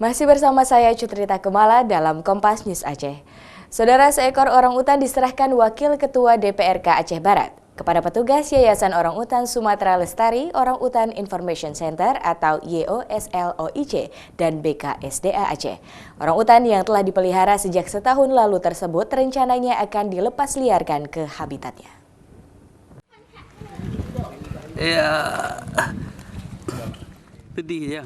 Masih bersama saya Cutrita Kemala dalam Kompas News Aceh. Saudara, seekor orang utan diserahkan Wakil Ketua DPRK Aceh Barat kepada petugas Yayasan Orang Utan Sumatera Lestari Orang Utan Information Center atau YOSLOIC dan BKSDA Aceh. Orang utan yang telah dipelihara sejak setahun lalu tersebut rencananya akan dilepas liarkan ke habitatnya.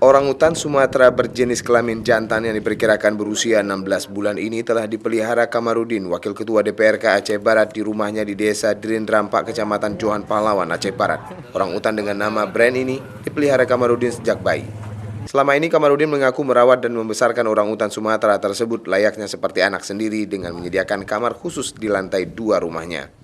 Orang utan Sumatera berjenis kelamin jantan yang diperkirakan berusia 16 bulan ini telah dipelihara Kamarudin, Wakil Ketua DPRK Aceh Barat di rumahnya di Desa Dirindrampak, Kecamatan Johan Pahlawan, Aceh Barat. Orang utan dengan nama Brand ini dipelihara Kamarudin sejak bayi. Selama ini Kamarudin mengaku merawat dan membesarkan orang utan Sumatera tersebut layaknya seperti anak sendiri dengan menyediakan kamar khusus di lantai 2 rumahnya.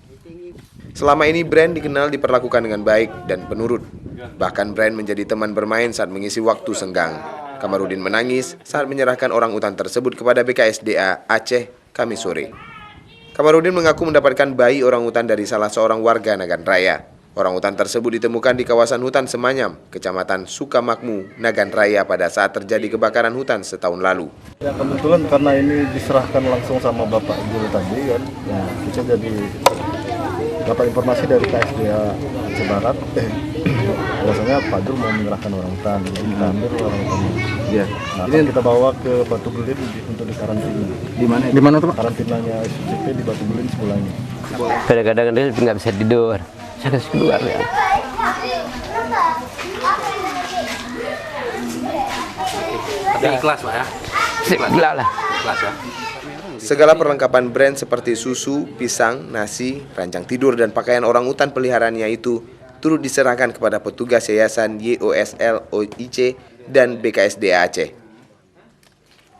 Selama ini Brand dikenal diperlakukan dengan baik dan penurut. Bahkan Brand menjadi teman bermain saat mengisi waktu senggang. Kamarudin menangis saat menyerahkan orang utan tersebut kepada BKSDA Aceh Kamis sore. Kamarudin mengaku mendapatkan bayi orang utan dari salah seorang warga Nagan Raya. Orang utan tersebut ditemukan di kawasan hutan Semanyam, Kecamatan Sukamakmu, Nagan Raya pada saat terjadi kebakaran hutan setahun lalu. Ya, kebetulan karena ini diserahkan langsung sama Bapak Guru tadi kan, ya, kita jadi dapat informasi dari KSDA Aceh Barat, biasanya Pak Guru mau menyerahkan orang utan, jadi kita ambil orang utannya. Iya. Nah, ini kita bawa ke Batu Belin untuk dikarantina. Di mana? Di mana tuh Pak? Karantinanya SCP di Batu Belin sebelahnya. Kadang-kadang dia nggak bisa tidur, saya kasih keluar ya. Tapi ikhlas Pak ya? Ikhlas lah. Ikhlas ya? Segala perlengkapan Brand seperti susu, pisang, nasi, ranjang tidur, dan pakaian orang utan peliharaannya itu turut diserahkan kepada petugas Yayasan YOSLOIC dan BKSDA Aceh.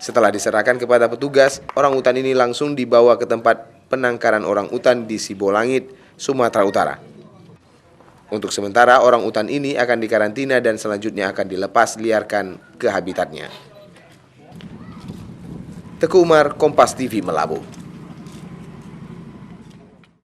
Setelah diserahkan kepada petugas, orang utan ini langsung dibawa ke tempat penangkaran orang utan di Sibolangit, Sumatera Utara. Untuk sementara, orang utan ini akan dikarantina dan selanjutnya akan dilepas liarkan ke habitatnya. Teguh Umar, Kompas TV, Melabu.